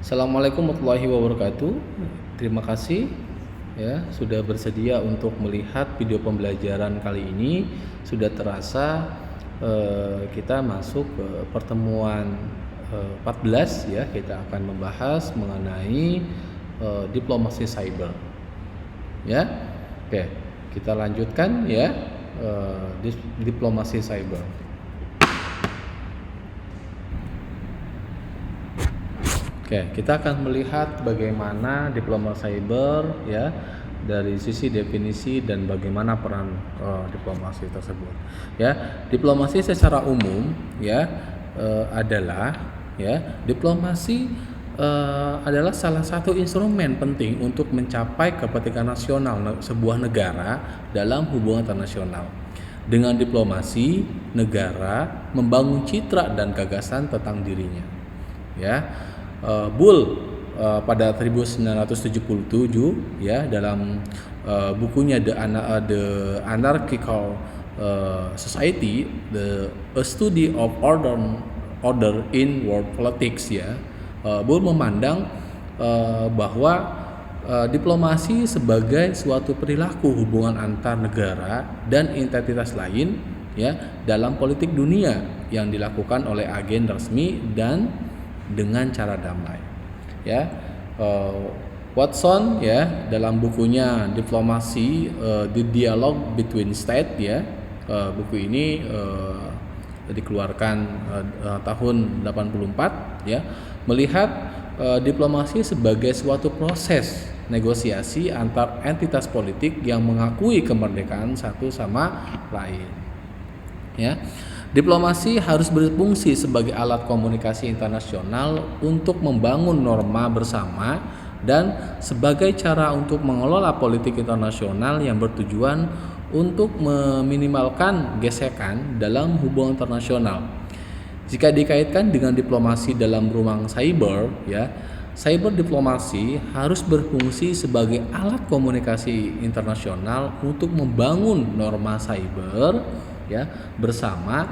Assalamualaikum warahmatullahi wabarakatuh. Terima kasih ya sudah bersedia untuk melihat video pembelajaran kali ini. Sudah terasa kita masuk ke pertemuan 14 ya. Kita akan membahas mengenai diplomasi cyber. Ya. Oke, kita lanjutkan ya diplomasi cyber. Oke, kita akan melihat bagaimana diplomasi cyber ya dari sisi definisi dan bagaimana peran diplomasi tersebut. Ya, diplomasi secara umum ya adalah diplomasi adalah salah satu instrumen penting untuk mencapai kepentingan nasional sebuah negara dalam hubungan internasional. Dengan diplomasi, negara membangun citra dan gagasan tentang dirinya. Ya. Bull pada 1977 ya dalam bukunya The Anarchical Society, a Study of Order in World Politics ya. Bull memandang bahwa diplomasi sebagai suatu perilaku hubungan antar negara dan entitas lain ya dalam politik dunia yang dilakukan oleh agen resmi dan dengan cara damai ya. Watson ya dalam bukunya Diplomasi The Dialogue Between States ya, buku ini dikeluarkan tahun 84 ya, melihat diplomasi sebagai suatu proses negosiasi antar entitas politik yang mengakui kemerdekaan satu sama lain ya. Diplomasi harus berfungsi sebagai alat komunikasi internasional untuk membangun norma bersama dan sebagai cara untuk mengelola politik internasional yang bertujuan untuk meminimalkan gesekan dalam hubungan internasional. Jika dikaitkan dengan diplomasi dalam ruang cyber, ya, cyber diplomasi harus berfungsi sebagai alat komunikasi internasional untuk membangun norma cyber ya bersama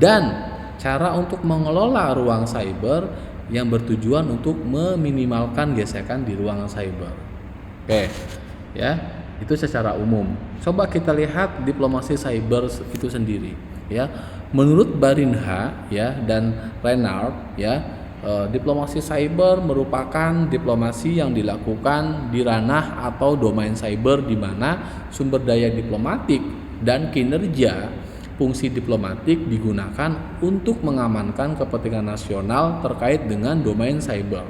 dan cara untuk mengelola ruang cyber yang bertujuan untuk meminimalkan gesekan di ruang cyber. Oke, ya, itu secara umum. Coba kita lihat diplomasi cyber itu sendiri, ya. Menurut Barinha ya dan Reinhardt ya, diplomasi cyber merupakan diplomasi yang dilakukan di ranah atau domain cyber di mana sumber daya diplomatik dan kinerja fungsi diplomatik digunakan untuk mengamankan kepentingan nasional terkait dengan domain cyber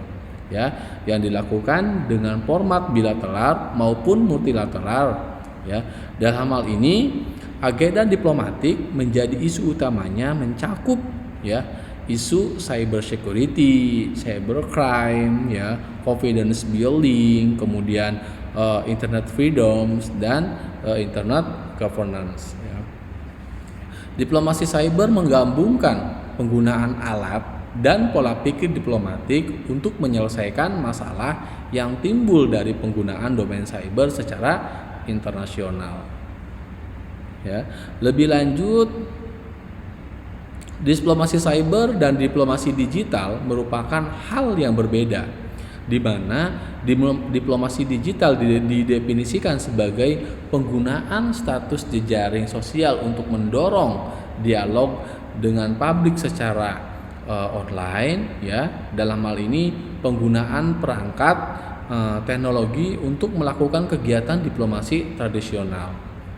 ya, yang dilakukan dengan format bilateral maupun multilateral ya. Dalam hal ini agenda diplomatik menjadi isu utamanya mencakup ya isu cyber security, cyber crime ya, confidence building, kemudian internet freedoms dan internet governance ya. Diplomasi cyber menggabungkan penggunaan alat dan pola pikir diplomatik untuk menyelesaikan masalah yang timbul dari penggunaan domain cyber secara internasional. Ya, lebih lanjut, diplomasi cyber dan diplomasi digital merupakan hal yang berbeda, di mana diplomasi digital didefinisikan sebagai penggunaan status jejaring sosial untuk mendorong dialog dengan publik secara online ya. Dalam hal ini penggunaan perangkat teknologi untuk melakukan kegiatan diplomasi tradisional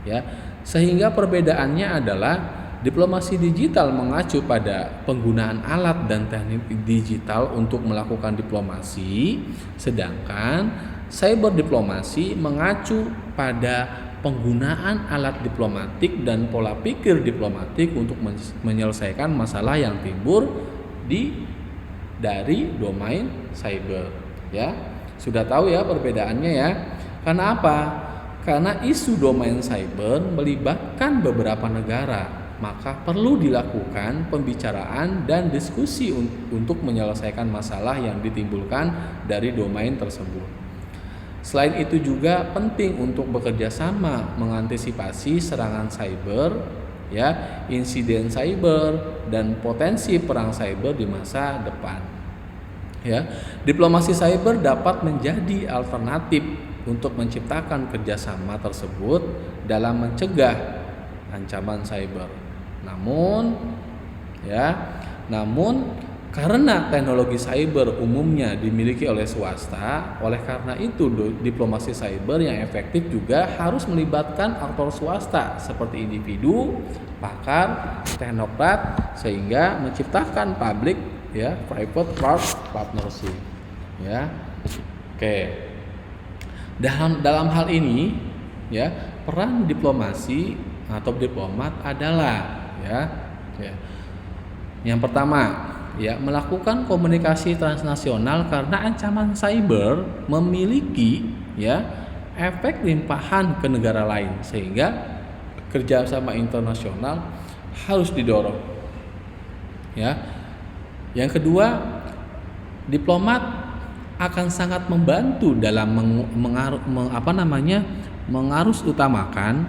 ya. Sehingga perbedaannya adalah diplomasi digital mengacu pada penggunaan alat dan teknik digital untuk melakukan diplomasi, sedangkan cyber diplomasi mengacu pada penggunaan alat diplomatik dan pola pikir diplomatik untuk menyelesaikan masalah yang timbul dari domain cyber ya. Sudah tahu ya perbedaannya ya. Karena apa? Karena isu domain cyber melibatkan beberapa negara, maka perlu dilakukan pembicaraan dan diskusi untuk menyelesaikan masalah yang ditimbulkan dari domain tersebut. Selain itu juga penting untuk bekerja sama mengantisipasi serangan cyber, ya, insiden cyber dan potensi perang cyber di masa depan. Ya, diplomasi cyber dapat menjadi alternatif untuk menciptakan kerjasama tersebut dalam mencegah ancaman cyber. Namun, namun karena teknologi cyber umumnya dimiliki oleh swasta, oleh karena itu diplomasi cyber yang efektif juga harus melibatkan aktor swasta seperti individu, pakar, teknokrat, sehingga menciptakan private partnership. Ya, oke. Dalam hal ini, peran diplomasi atau diplomat adalah yang pertama, melakukan komunikasi transnasional karena ancaman cyber memiliki efek limpahan ke negara lain, sehingga kerjasama internasional harus didorong. Yang kedua, diplomat akan sangat membantu dalam mengarus utamakan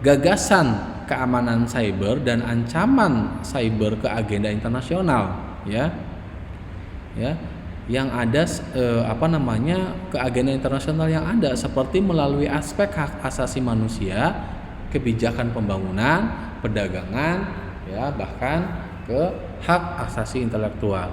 gagasan keamanan cyber dan ancaman cyber ke agenda internasional, yang ada ke agenda internasional yang ada, seperti melalui aspek hak asasi manusia, kebijakan pembangunan, perdagangan, bahkan ke hak asasi intelektual.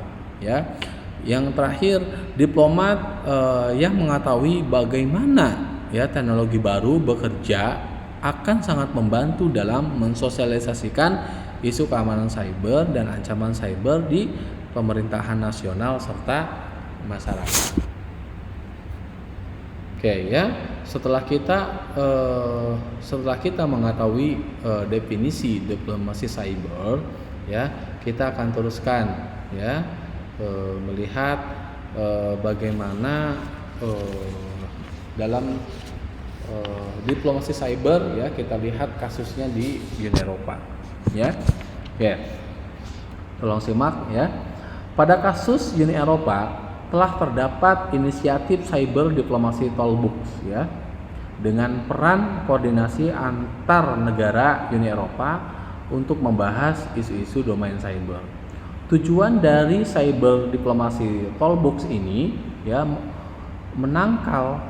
Yang terakhir, diplomat yang mengetahui bagaimana teknologi baru bekerja akan sangat membantu dalam mensosialisasikan isu keamanan cyber dan ancaman cyber di pemerintahan nasional serta masyarakat. Setelah kita mengetahui definisi diplomasi cyber, kita akan teruskan melihat bagaimana dalam diplomasi cyber, kita lihat kasusnya di Uni Eropa. Tolong simak. Pada kasus Uni Eropa telah terdapat inisiatif cyber diplomasi Toolbox, dengan peran koordinasi antar negara Uni Eropa untuk membahas isu-isu domain cyber. Tujuan dari cyber diplomasi Toolbox ini menangkal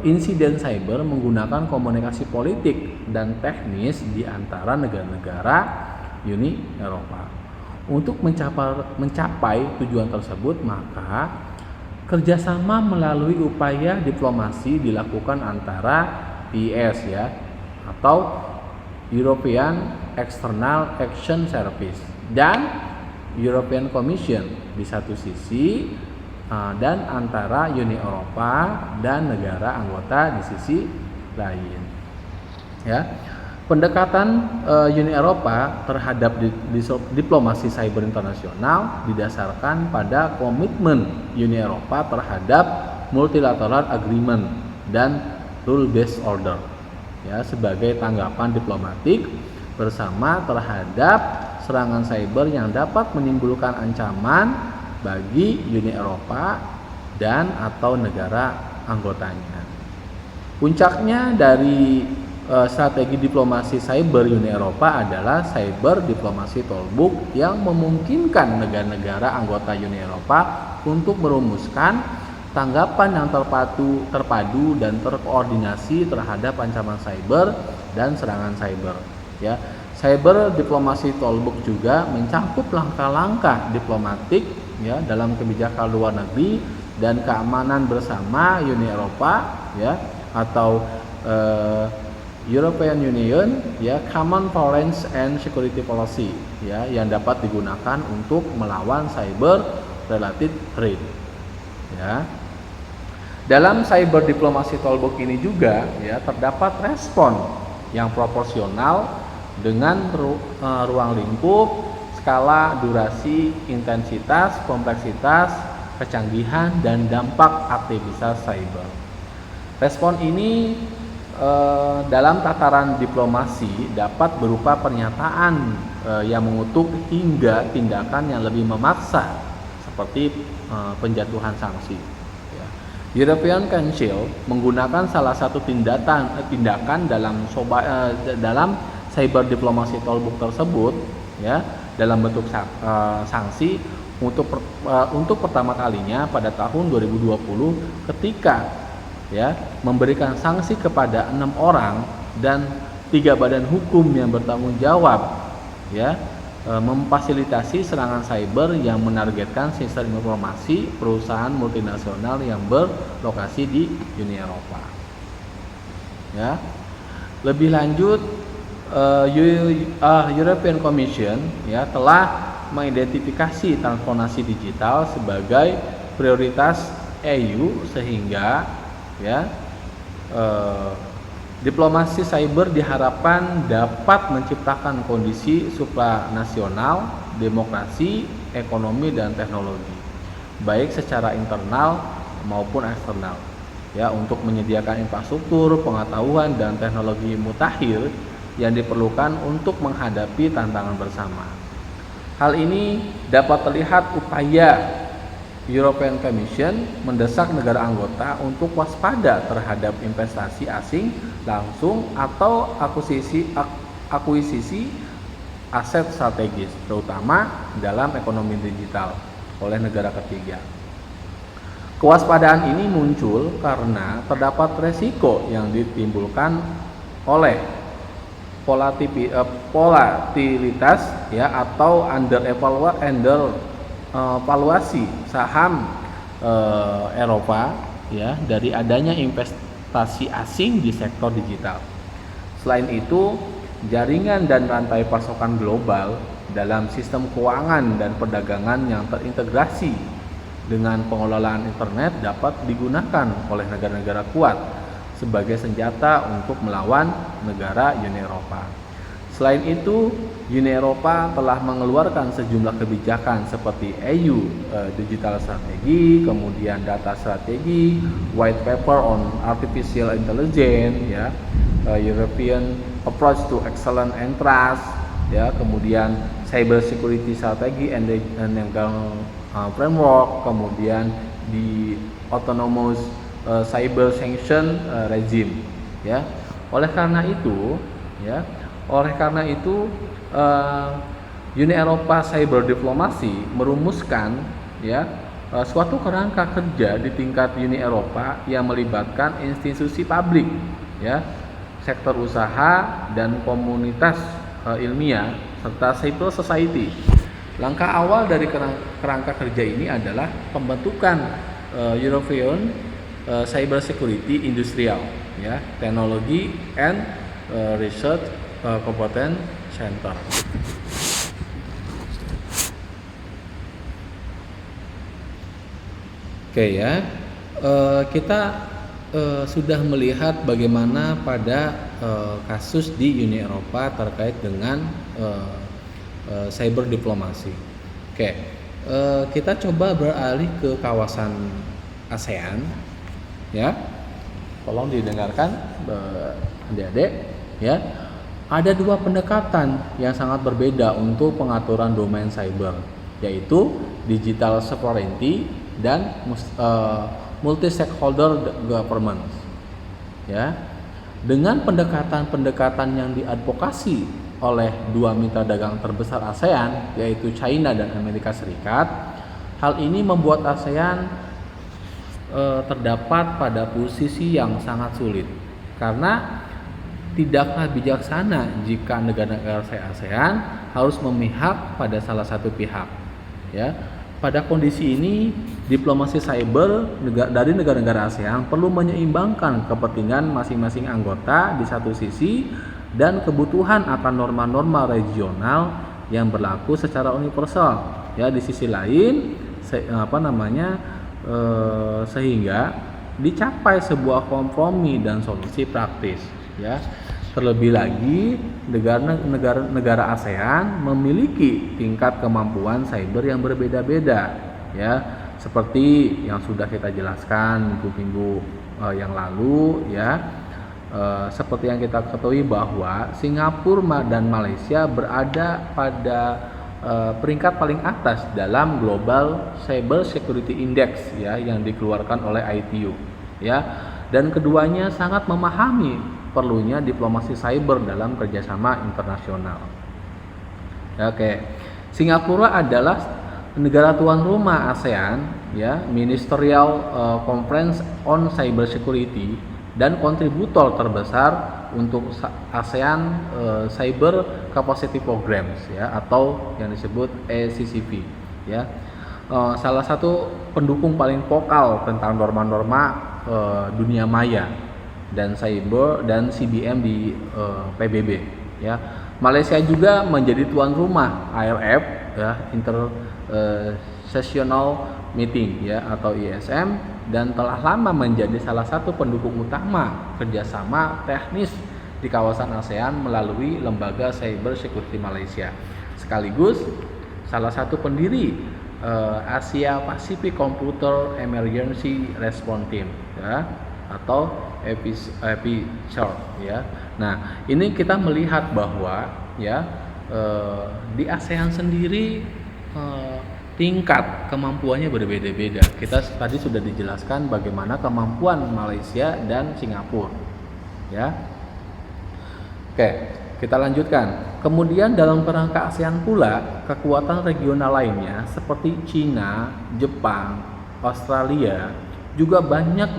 insiden cyber menggunakan komunikasi politik dan teknis di antara negara-negara Uni Eropa. Untuk mencapai tujuan tersebut, maka kerjasama melalui upaya diplomasi dilakukan antara EES atau European External Action Service dan European Commission di satu sisi, dan antara Uni Eropa dan negara anggota di sisi lain. Pendekatan Uni Eropa terhadap diplomasi cyber internasional didasarkan pada komitmen Uni Eropa terhadap multilateral agreement dan rule based order, sebagai tanggapan diplomatik bersama terhadap serangan cyber yang dapat menimbulkan ancaman bagi Uni Eropa dan atau negara anggotanya. Puncaknya dari strategi diplomasi cyber Uni Eropa adalah cyber diplomasi Toolbox yang memungkinkan negara-negara anggota Uni Eropa untuk merumuskan tanggapan yang terpadu dan terkoordinasi terhadap ancaman cyber dan serangan cyber. Cyber diplomasi Toolbox juga mencakup langkah-langkah diplomatik dalam kebijakan luar negeri dan keamanan bersama Uni Eropa atau European Union Common Foreign and Security Policy yang dapat digunakan untuk melawan cyber related threat. Dalam cyber diplomasi Toolbox ini juga terdapat respon yang proporsional dengan ruang lingkup, skala, durasi, intensitas, kompleksitas, kecanggihan, dan dampak aktivitas cyber. Respon ini dalam tataran diplomasi dapat berupa pernyataan yang mengutuk hingga tindakan yang lebih memaksa seperti penjatuhan sanksi. European Council menggunakan salah satu tindakan dalam cyber diplomasi Toolbox tersebut dalam bentuk sanksi untuk pertama kalinya pada tahun 2020 ketika ya memberikan sanksi kepada 6 orang dan 3 badan hukum yang bertanggung jawab ya memfasilitasi serangan cyber yang menargetkan sistem informasi perusahaan multinasional yang berlokasi di Uni Eropa. Ya. Lebih lanjut, European Commission ya telah mengidentifikasi transformasi digital sebagai prioritas EU sehingga ya diplomasi cyber diharapkan dapat menciptakan kondisi supranasional, demokrasi, ekonomi dan teknologi, baik secara internal maupun eksternal. Ya, untuk menyediakan infrastruktur, pengetahuan dan teknologi mutakhir yang diperlukan untuk menghadapi tantangan bersama. Hal ini dapat terlihat upaya European Commission mendesak negara anggota untuk waspada terhadap investasi asing langsung atau akuisisi aset strategis, terutama dalam ekonomi digital oleh negara ketiga. Kewaspadaan ini muncul karena terdapat resiko yang ditimbulkan oleh volatilitas ya atau evaluasi saham Eropa ya dari adanya investasi asing di sektor digital. Selain itu, jaringan dan rantai pasokan global dalam sistem keuangan dan perdagangan yang terintegrasi dengan pengelolaan internet dapat digunakan oleh negara-negara kuat sebagai senjata untuk melawan negara Uni Eropa. Selain itu, Uni Eropa telah mengeluarkan sejumlah kebijakan seperti EU Digital Strategy, kemudian Data Strategy, White Paper on Artificial Intelligence, ya, European Approach to Excellence and Trust, ya, kemudian Cyber Security Strategy and Legal Framework, kemudian di Autonomous Cyber Sanction Regime, ya. Oleh karena itu, Uni Eropa Cyber Diplomasi merumuskan suatu kerangka kerja di tingkat Uni Eropa yang melibatkan institusi publik, sektor usaha dan komunitas ilmiah serta civil society. Langkah awal dari kerangka kerja ini adalah pembentukan European Cyber Security Industrial, Technology and Research Competence Center. Oke ya, kita sudah melihat bagaimana pada kasus di Uni Eropa terkait dengan cyber diplomasi. Oke, kita coba beralih ke kawasan ASEAN, ya. Tolong didengarkan, adik-adik, ya. Ada dua pendekatan yang sangat berbeda untuk pengaturan domain cyber, yaitu digital sovereignty dan multi-stakeholder governance. Ya, dengan pendekatan-pendekatan yang diadvokasi oleh dua mitra dagang terbesar ASEAN, yaitu China dan Amerika Serikat, hal ini membuat ASEAN terdapat pada posisi yang sangat sulit, karena tidaklah bijaksana jika negara-negara ASEAN harus memihak pada salah satu pihak. Ya, pada kondisi ini, diplomasi cyber dari negara-negara ASEAN perlu menyeimbangkan kepentingan masing-masing anggota di satu sisi dan kebutuhan akan norma-norma regional yang berlaku secara universal. Ya, di sisi lain, sehingga dicapai sebuah kompromi dan solusi praktis. Ya, terlebih lagi negara ASEAN memiliki tingkat kemampuan cyber yang berbeda-beda, ya, seperti yang sudah kita jelaskan minggu-minggu yang lalu, ya. Seperti yang kita ketahui bahwa Singapura dan Malaysia berada pada peringkat paling atas dalam Global Cyber Security Index, ya, yang dikeluarkan oleh ITU, ya, dan keduanya sangat memahami perlunya diplomasi cyber dalam kerjasama internasional. Oke, Singapura adalah negara tuan rumah ASEAN, ya, Ministerial Conference on Cyber Security, dan kontributor terbesar untuk ASEAN Cyber Capacity Programs, ya, atau yang disebut ACCP, ya. Salah satu pendukung paling vokal tentang norma-norma dunia maya dan cyber dan CBM di PBB, ya. Malaysia juga menjadi tuan rumah IRF, ya, Intersessional Meeting, ya, atau ISM, dan telah lama menjadi salah satu pendukung utama kerjasama teknis di kawasan ASEAN melalui Lembaga Cyber Security Malaysia, sekaligus salah satu pendiri Asia Pacific Computer Emergency Response Team, ya, atau APCR, ya. Nah, ini kita melihat bahwa, ya, di ASEAN sendiri tingkat kemampuannya berbeda-beda. Kita tadi sudah dijelaskan bagaimana kemampuan Malaysia dan Singapura, ya. Oke, kita lanjutkan. Kemudian dalam kerangka ASEAN pula, kekuatan regional lainnya seperti Cina, Jepang, Australia juga banyak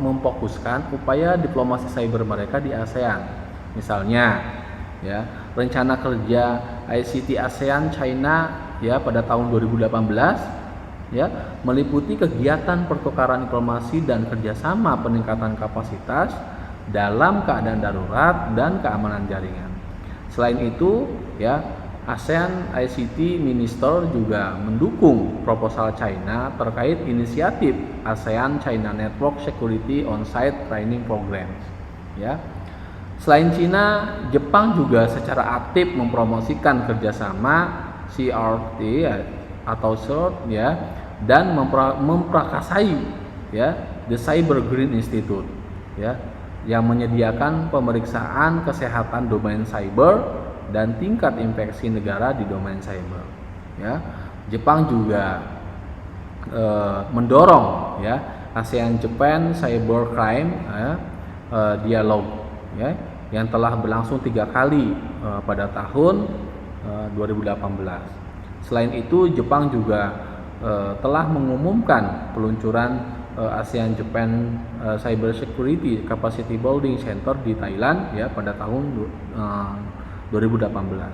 memfokuskan upaya diplomasi cyber mereka di ASEAN. Misalnya, ya, rencana kerja ICT ASEAN China, ya, pada tahun 2018, ya, meliputi kegiatan pertukaran informasi dan kerjasama peningkatan kapasitas dalam keadaan darurat dan keamanan jaringan. Selain itu, ya, ASEAN ICT Minister juga mendukung proposal China terkait inisiatif ASEAN China Network Security On-Site Training Programs, ya. Selain Cina, Jepang juga secara aktif mempromosikan kerjasama CRT, ya, atau CERT, ya, dan memprakarsai, ya, The Cyber Green Institute, ya, yang menyediakan pemeriksaan kesehatan domain cyber dan tingkat infeksi negara di domain cyber, ya. Jepang juga mendorong, ya, ASEAN Japan Cyber Crime, ya, dialog, ya, yang telah berlangsung 3 kali pada tahun 2018. Selain itu, Jepang juga telah mengumumkan peluncuran ASEAN Japan Cyber Security Capacity Building Center di Thailand, ya, pada tahun 2018,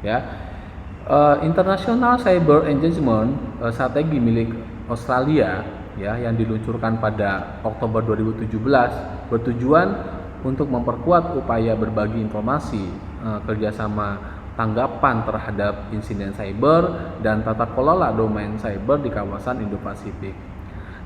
ya. International Cyber Engagement strategi milik Australia, ya, yang diluncurkan pada Oktober 2017 bertujuan untuk memperkuat upaya berbagi informasi, kerjasama tanggapan terhadap insiden cyber dan tata kelola domain cyber di kawasan Indo-Pasifik.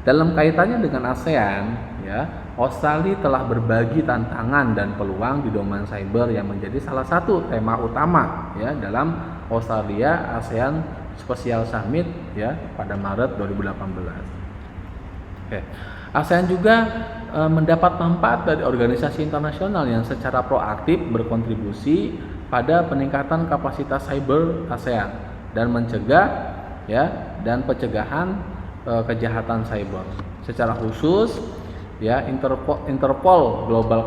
Dalam kaitannya dengan ASEAN, ya, Australia telah berbagi tantangan dan peluang di domain cyber yang menjadi salah satu tema utama, ya, dalam Australia ASEAN Special Summit, ya, pada Maret 2018. Oke. ASEAN juga mendapat manfaat dari organisasi internasional yang secara proaktif berkontribusi pada peningkatan kapasitas cyber ASEAN dan mencegah, ya, dan pencegahan kejahatan cyber. Secara khusus, ya, Interpol Global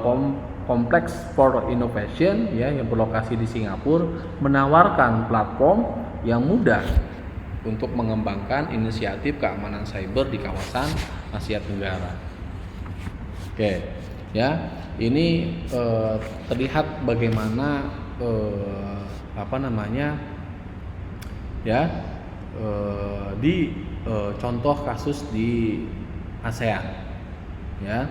Complex for Innovation, ya, yang berlokasi di Singapura menawarkan platform yang mudah untuk mengembangkan inisiatif keamanan cyber di kawasan Asia Tenggara. Oke, ya, ini terlihat bagaimana ya, di contoh kasus di ASEAN, ya,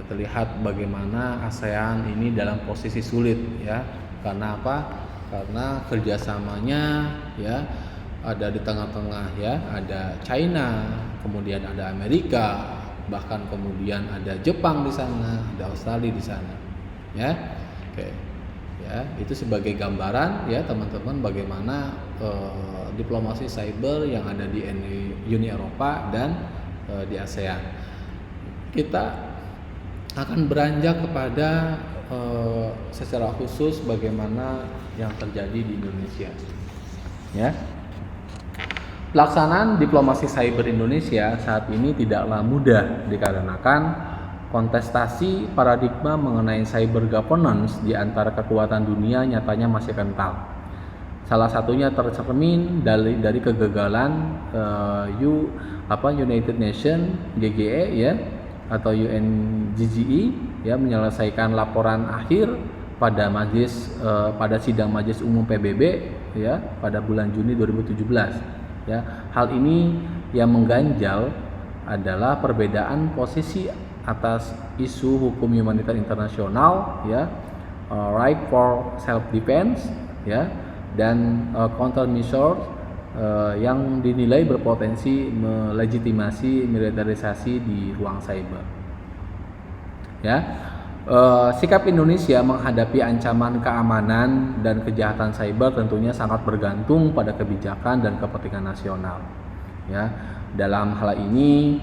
terlihat bagaimana ASEAN ini dalam posisi sulit, ya. Karena apa? Karena kerjasamanya, ya, ada di tengah-tengah, ya, ada China, kemudian ada Amerika, bahkan kemudian ada Jepang di sana, ada Australia di sana, ya. Oke, ya, itu sebagai gambaran, ya, teman-teman, bagaimana diplomasi cyber yang ada di Uni Eropa dan di ASEAN. Kita akan beranjak kepada secara khusus bagaimana yang terjadi di Indonesia, ya. Pelaksanaan diplomasi cyber Indonesia saat ini tidaklah mudah dikarenakan kontestasi paradigma mengenai cyber governance di antara kekuatan dunia nyatanya masih kental. Salah satunya tercermin dari kegagalan United Nations GGE ya atau UNGGE ya menyelesaikan laporan akhir pada sidang Majelis Umum PBB ya pada bulan Juni 2017 ya. Hal ini yang mengganjal adalah perbedaan posisi atas isu hukum humaniter internasional ya, right for self defense ya, dan countermeasures yang dinilai berpotensi melegitimasi militerisasi di ruang cyber. Ya, sikap Indonesia menghadapi ancaman keamanan dan kejahatan cyber tentunya sangat bergantung pada kebijakan dan kepentingan nasional. Ya, dalam hal ini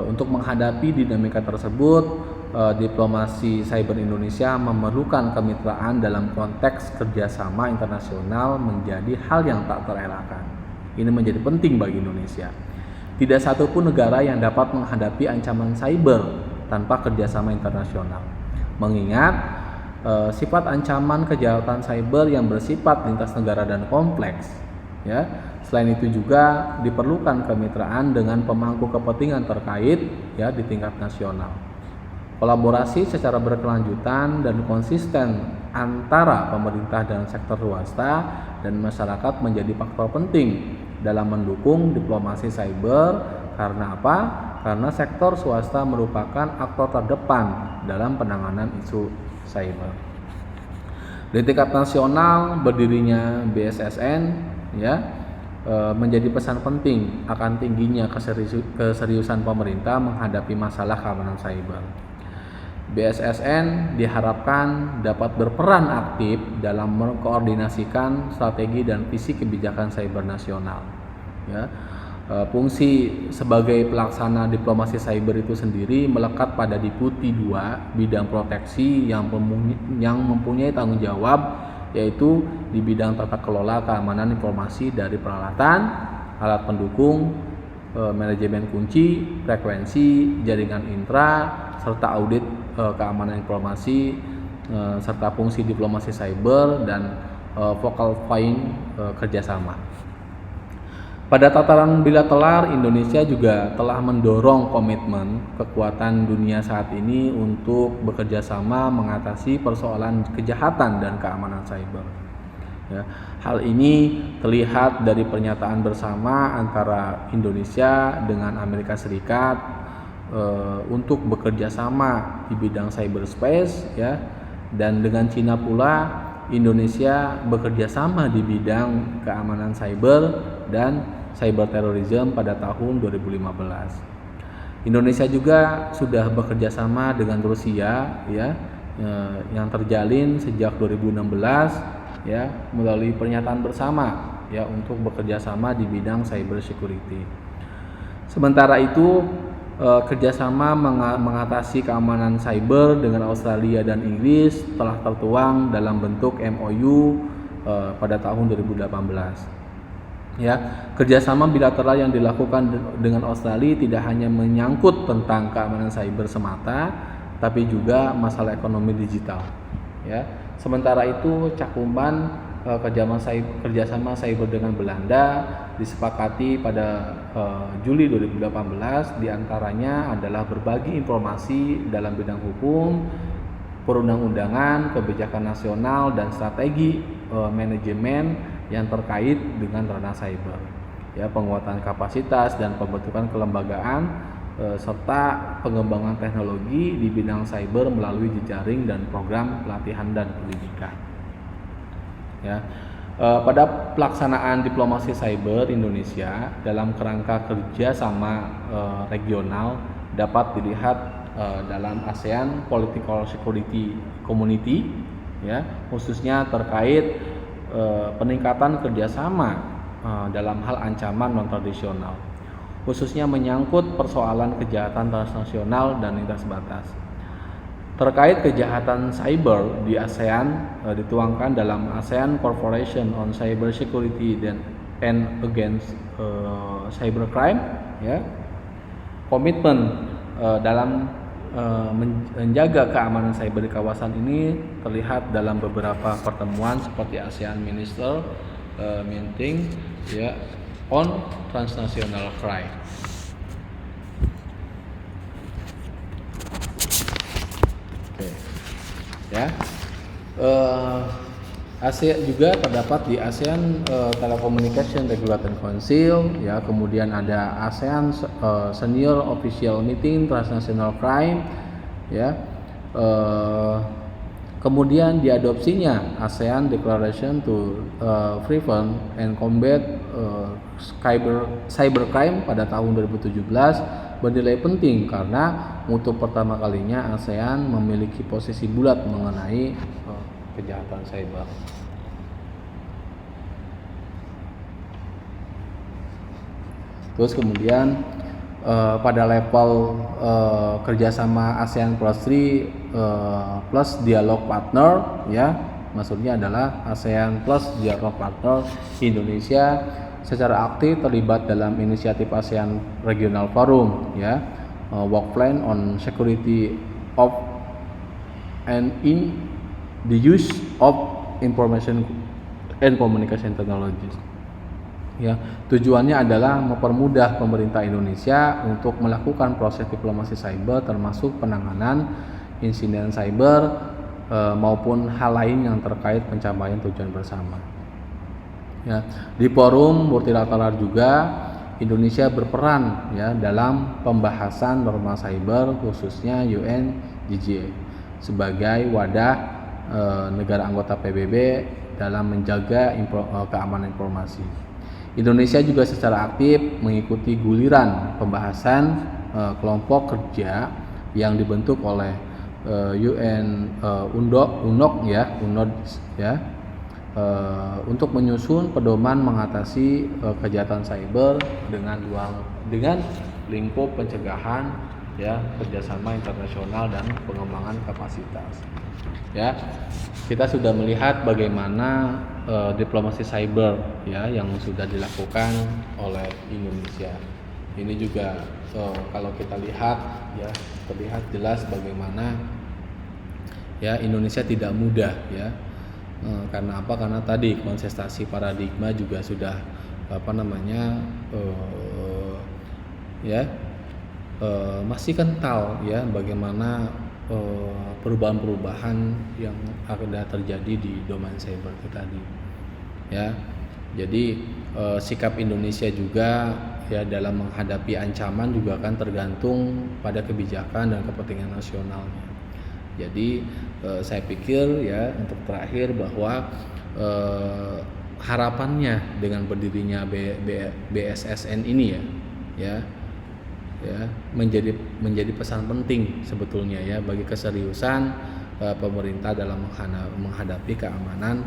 untuk menghadapi dinamika tersebut, diplomasi cyber Indonesia memerlukan kemitraan dalam konteks kerjasama internasional menjadi hal yang tak terelakkan. Ini menjadi penting bagi Indonesia. Tidak satupun negara yang dapat menghadapi ancaman cyber tanpa kerjasama internasional. Mengingat sifat ancaman kejahatan cyber yang bersifat lintas negara dan kompleks, ya. Selain itu juga diperlukan kemitraan dengan pemangku kepentingan terkait ya di tingkat nasional. Kolaborasi secara berkelanjutan dan konsisten antara pemerintah dan sektor swasta dan masyarakat menjadi faktor penting dalam mendukung diplomasi cyber. Karena apa? Karena sektor swasta merupakan aktor terdepan dalam penanganan isu cyber. Di tingkat nasional berdirinya BSSN ya menjadi pesan penting akan tingginya keseriusan pemerintah menghadapi masalah keamanan cyber. BSSN diharapkan dapat berperan aktif dalam mengkoordinasikan strategi dan visi kebijakan cyber nasional. Ya, fungsi sebagai pelaksana diplomasi cyber itu sendiri melekat pada Deputi 2 bidang proteksi yang mempunyai tanggung jawab yaitu di bidang tata kelola keamanan informasi dari peralatan, alat pendukung, manajemen kunci, frekuensi, jaringan intra, serta audit keamanan informasi, serta fungsi diplomasi cyber dan focal point kerjasama. Pada tataran bilateral, Indonesia juga telah mendorong komitmen kekuatan dunia saat ini untuk bekerja sama mengatasi persoalan kejahatan dan keamanan cyber. Ya, hal ini terlihat dari pernyataan bersama antara Indonesia dengan Amerika Serikat untuk bekerja sama di bidang cyberspace, ya, dan dengan Cina pula Indonesia bekerja sama di bidang keamanan cyber dan cyber terrorism pada tahun 2015. Indonesia juga sudah bekerja sama dengan Rusia ya yang terjalin sejak 2016 ya melalui pernyataan bersama ya untuk bekerja sama di bidang cyber security. Sementara itu kerjasama mengatasi keamanan cyber dengan Australia dan Inggris telah tertuang dalam bentuk MOU pada tahun 2018. Ya, kerjasama bilateral yang dilakukan dengan Australia tidak hanya menyangkut tentang keamanan cyber semata, tapi juga masalah ekonomi digital. Ya, sementara itu cakupan kerjasama cyber dengan Belanda disepakati pada Juli 2018, diantaranya adalah berbagi informasi dalam bidang hukum, perundang-undangan, kebijakan nasional, dan strategi manajemen yang terkait dengan ranah cyber, ya, penguatan kapasitas dan pembentukan kelembagaan serta pengembangan teknologi di bidang cyber melalui jejaring dan program pelatihan dan pendidikan. Ya, pada pelaksanaan diplomasi cyber Indonesia dalam kerangka kerjasama regional dapat dilihat dalam ASEAN Political Security Community, ya, khususnya terkait peningkatan kerjasama dalam hal ancaman non-tradisional, khususnya menyangkut persoalan kejahatan transnasional dan lintas batas. Terkait kejahatan cyber di ASEAN dituangkan dalam ASEAN Cooperation on Cyber Security and Against Cybercrime, ya. Komitmen dalam menjaga keamanan cyber di kawasan ini terlihat dalam beberapa pertemuan seperti ASEAN Minister meeting ya on transnational crime. Oke. Ya. ASEAN juga terdapat di ASEAN Telecommunication Regulatory Council ya, kemudian ada ASEAN Senior Official Meeting Transnational Crime ya. Kemudian diadopsinya ASEAN Declaration to Prevent and Combat Cybercrime pada tahun 2017 bernilai penting karena untuk pertama kalinya ASEAN memiliki posisi bulat mengenai kejahatan cyber. Terus kemudian pada level kerjasama ASEAN Plus 3 plus dialog partner ya, maksudnya adalah ASEAN Plus dialog partner, Indonesia secara aktif terlibat dalam inisiatif ASEAN Regional Forum ya, work plan on security of and in the use of information and communication technologies. Ya, tujuannya adalah mempermudah pemerintah Indonesia untuk melakukan proses diplomasi cyber termasuk penanganan insiden cyber maupun hal lain yang terkait pencapaian tujuan bersama. Ya, di forum multilateral juga Indonesia berperan ya dalam pembahasan norma cyber khususnya UNGGA sebagai wadah negara anggota PBB dalam menjaga keamanan informasi. Indonesia juga secara aktif mengikuti guliran pembahasan kelompok kerja yang dibentuk oleh UNOC ya, untuk menyusun pedoman mengatasi kejahatan cyber dengan lingkup pencegahan ya, kerjasama internasional dan pengembangan kapasitas. Ya, kita sudah melihat bagaimana diplomasi cyber ya yang sudah dilakukan oleh Indonesia. Ini juga kalau kita lihat ya, terlihat jelas bagaimana ya Indonesia tidak mudah ya. Karena apa? Karena tadi konsentrasi paradigma juga sudah masih kental ya, bagaimana perubahan-perubahan yang akan terjadi di domain cyber itu tadi ya. Jadi sikap Indonesia juga ya dalam menghadapi ancaman juga akan tergantung pada kebijakan dan kepentingan nasionalnya. Jadi saya pikir ya untuk terakhir bahwa harapannya dengan berdirinya BSSN ini ya menjadi pesan penting sebetulnya ya bagi keseriusan pemerintah dalam menghadapi keamanan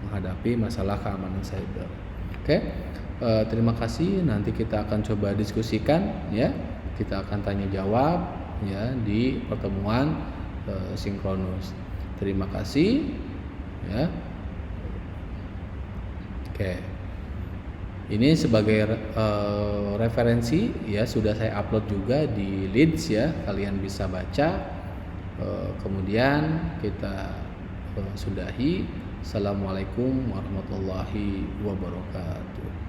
menghadapi masalah keamanan cyber. Oke, terima kasih. Nanti kita akan coba diskusikan ya. Kita akan tanya jawab ya di pertemuan sinkronus. Terima kasih ya. Oke. Ini sebagai referensi ya, sudah saya upload juga di Leads ya, kalian bisa baca. Kemudian kita sudahi. Assalamualaikum warahmatullahi wabarakatuh.